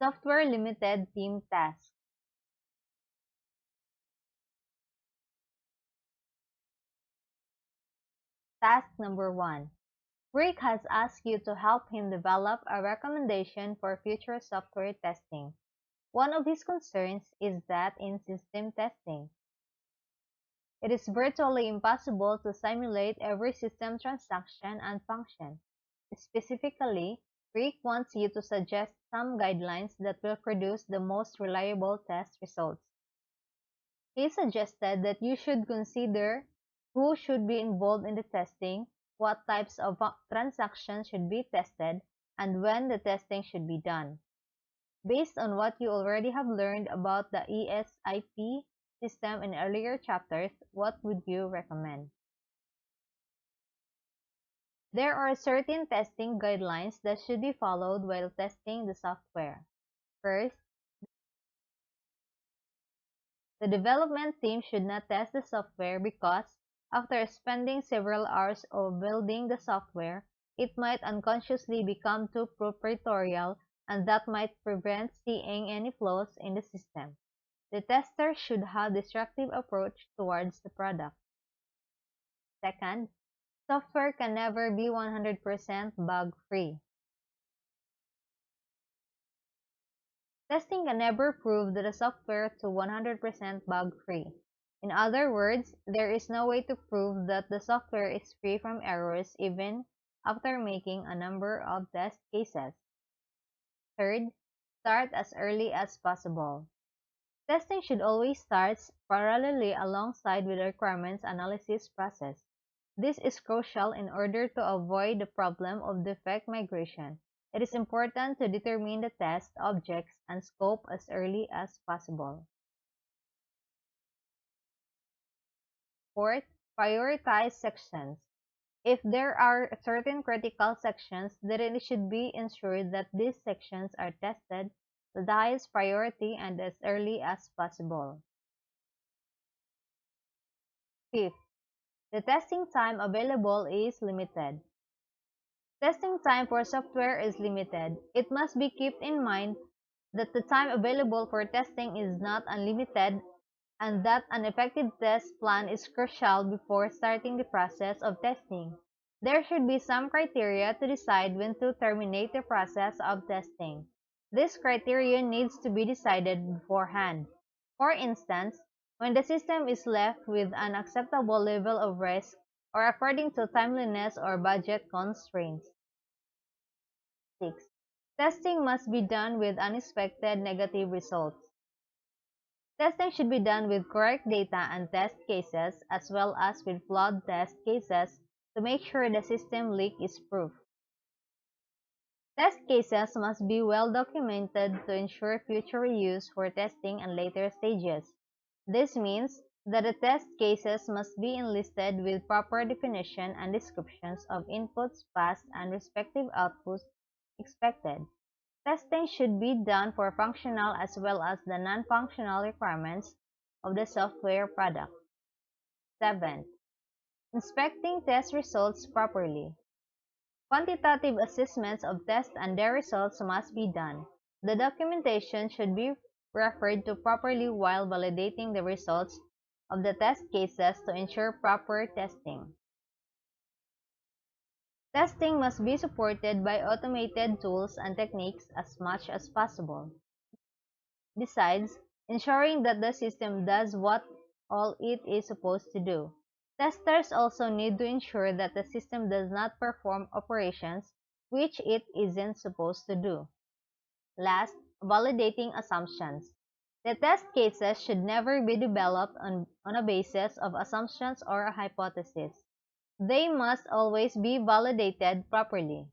Software Limited Team Task. Task number 1. Rick has asked you to help him develop a recommendation for future software testing. One of his concerns is that in system testing, it is virtually impossible to simulate every system transaction and function. Specifically, Rick wants you to suggest some guidelines that will produce the most reliable test results. He suggested that you should consider who should be involved in the testing, what types of transactions should be tested, and when the testing should be done. Based on what you already have learned about the ESIP system in earlier chapters, what would you recommend? There are certain testing guidelines that should be followed while testing the software. First, the development team should not test the software because, after spending several hours of building the software, it might unconsciously become too proprietorial and that might prevent seeing any flaws in the system. The tester should have a destructive approach towards the product. Second, software can never be 100% bug-free. Testing can never prove that the software to 100% bug-free. In other words, there is no way to prove that the software is free from errors even after making a number of test cases. Third, start as early as possible. Testing should always start parallelly alongside with the requirements analysis process. This is crucial in order to avoid the problem of defect migration. It is important to determine the test objects and scope as early as possible. Fourth, prioritize sections. If there are certain critical sections, then it should be ensured that these sections are tested with the highest priority and as early as possible. Fifth, the testing time available is limited. Testing time for software is limited. It must be kept in mind that the time available for testing is not unlimited and that an effective test plan is crucial before starting the process of testing. There should be some criteria to decide when to terminate the process of testing. This criterion needs to be decided beforehand. For instance, when the system is left with an acceptable level of risk or according to timeliness or budget constraints. 6. Testing must be done with unexpected negative results. Testing should be done with correct data and test cases as well as with flawed test cases to make sure the system leak is proof. Test cases must be well documented to ensure future reuse for testing and later stages. This means that the test cases must be enlisted with proper definition and descriptions of inputs passed and respective outputs expected. Testing should be done for functional as well as the non-functional requirements of the software product. 7. Inspecting test results properly. Quantitative assessments of tests and their results must be done. The documentation should be referred to properly while validating the results of the test cases to ensure proper testing. Testing must be supported by automated tools and techniques as much as possible. Besides, ensuring that the system does what all it is supposed to do. Testers also need to ensure that the system does not perform operations which it isn't supposed to do. Last, validating assumptions. The test cases should never be developed on a basis of assumptions or a hypothesis. They must always be validated properly.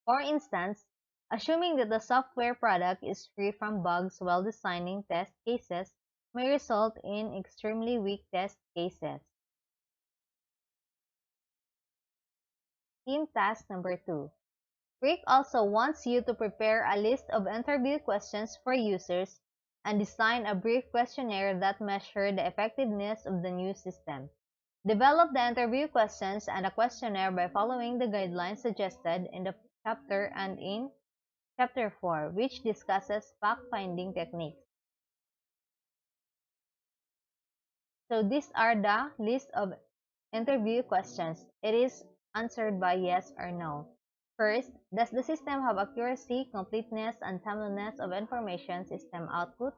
For instance, assuming that the software product is free from bugs while designing test cases may result in extremely weak test cases. Team task number 2. Rick also wants you to prepare a list of interview questions for users and design a brief questionnaire that measure the effectiveness of the new system. Develop the interview questions and a questionnaire by following the guidelines suggested in the chapter and in Chapter 4, which discusses fact-finding techniques. So these are the list of interview questions. It is answered by yes or no. First, does the system have accuracy, completeness, and timeliness of information system output?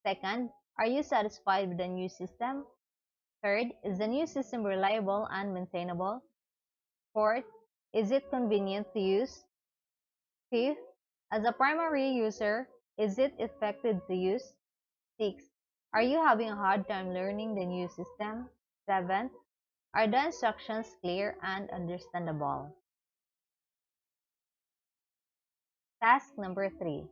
Second, are you satisfied with the new system? Third, is the new system reliable and maintainable? Fourth, is it convenient to use? Fifth, as a primary user, is it effective to use? Six, are you having a hard time learning the new system? Seventh, are the instructions clear and understandable? Task number 3.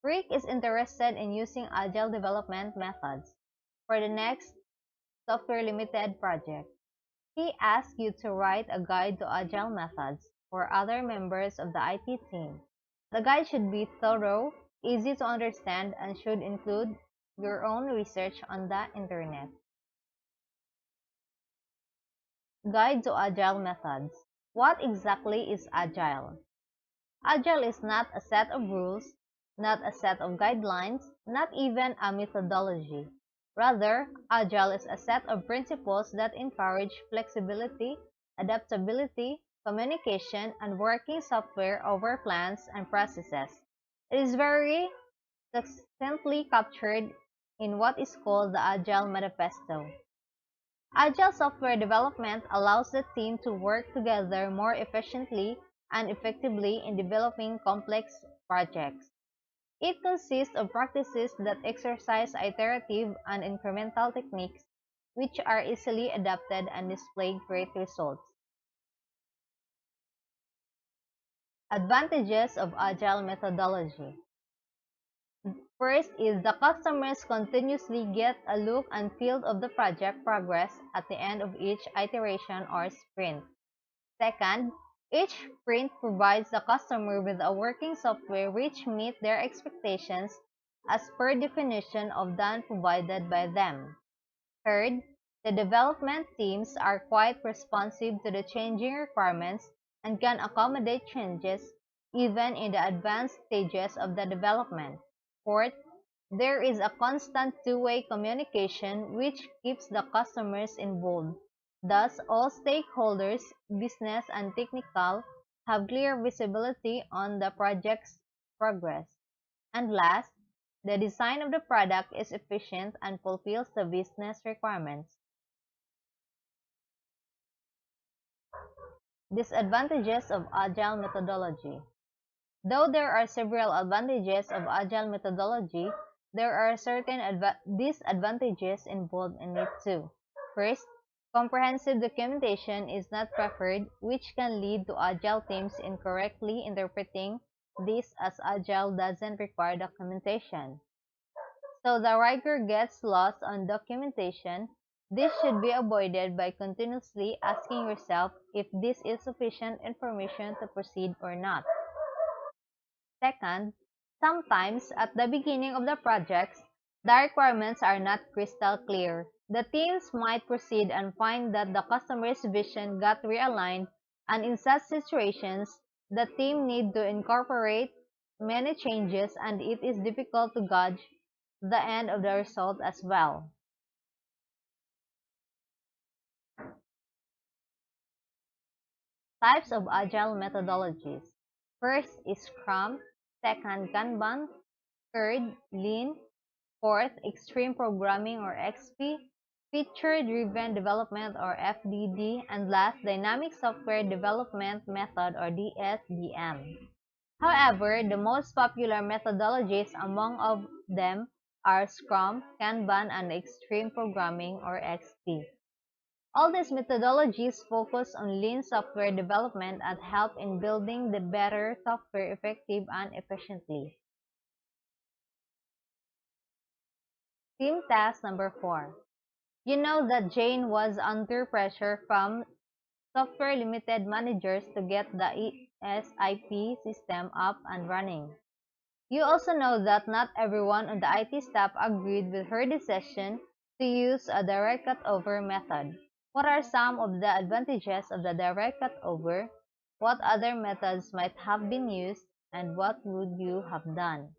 Rick is interested in using agile development methods for the next Software Limited project. He asks you to write a guide to agile methods for other members of the IT team. The guide should be thorough, easy to understand, and should include your own research on the internet. Guide to Agile Methods. What exactly is Agile? Agile is not a set of rules, not a set of guidelines, not even a methodology. Rather, Agile is a set of principles that encourage flexibility, adaptability, communication, and working software over plans and processes. It is very succinctly captured in what is called the Agile Manifesto. Agile software development allows the team to work together more efficiently and effectively in developing complex projects. It consists of practices that exercise iterative and incremental techniques which are easily adapted and display great results. Advantages of Agile methodology. First is the customers continuously get a look and feel of the project progress at the end of each iteration or sprint. Second, each sprint provides the customer with a working software which meet their expectations as per definition of done provided by them. Third, the development teams are quite responsive to the changing requirements and can accommodate changes even in the advanced stages of the development. Fourth, there is a constant two-way communication which keeps the customers involved. Thus, all stakeholders, business and technical, have clear visibility on the project's progress. And last, the design of the product is efficient and fulfills the business requirements. Disadvantages of Agile methodology. Though there are several advantages of Agile methodology, there are certain disadvantages involved in it too. First, comprehensive documentation is not preferred, which can lead to Agile teams incorrectly interpreting this as Agile doesn't require documentation. So the writer gets lost on documentation. This should be avoided by continuously asking yourself if this is sufficient information to proceed or not. Second, sometimes at the beginning of the projects, the requirements are not crystal clear. The teams might proceed and find that the customer's vision got realigned, and in such situations, the team need to incorporate many changes and it is difficult to gauge the end of the result as well. Types of Agile methodologies. First is Scrum, second Kanban, third Lean, fourth Extreme Programming or XP, Feature-Driven Development or FDD, and last Dynamic Software Development Method or DSDM. However, the most popular methodologies among of them are Scrum, Kanban, and Extreme Programming or XP. All these methodologies focus on lean software development and help in building the better software effective and efficiently. Team task number 4. You know that Jane was under pressure from Software Limited managers to get the ESIP system up and running. You also know that not everyone on the IT staff agreed with her decision to use a direct cutover method. What are some of the advantages of the direct cutover? What other methods might have been used? and what would you have done?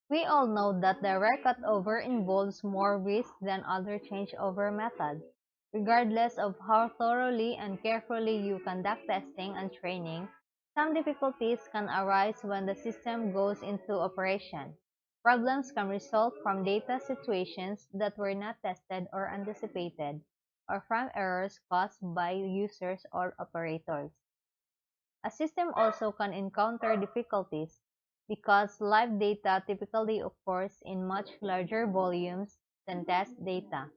We all know that direct cutover involves more risk than other changeover methods. Regardless of how thoroughly and carefully you conduct testing and training, some difficulties can arise when the system goes into operation. Problems can result from data situations that were not tested or anticipated, or from errors caused by users or operators. A system also can encounter difficulties because live data typically occurs in much larger volumes than test data.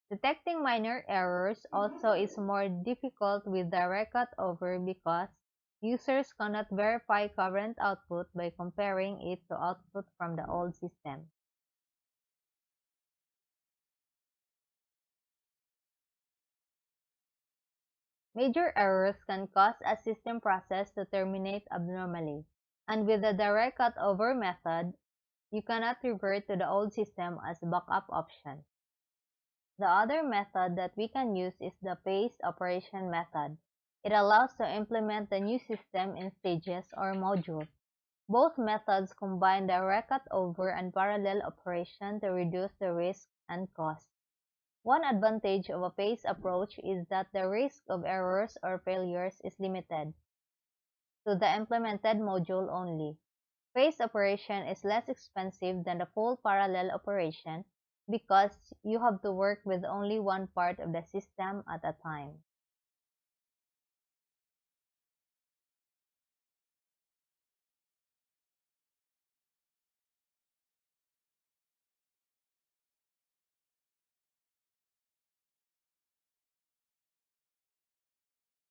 Detecting minor errors also is more difficult with direct cutover because users cannot verify current output by comparing it to output from the old system. Major errors can cause a system process to terminate abnormally, and with the direct cutover method, you cannot revert to the old system as backup option. The other method that we can use is the phased operation method. It allows to implement the new system in stages or modules. Both methods combine direct cutover and parallel operation to reduce the risk and cost. One advantage of a phased approach is that the risk of errors or failures is limited to the implemented module only. Phased operation is less expensive than the full parallel operation because you have to work with only one part of the system at a time.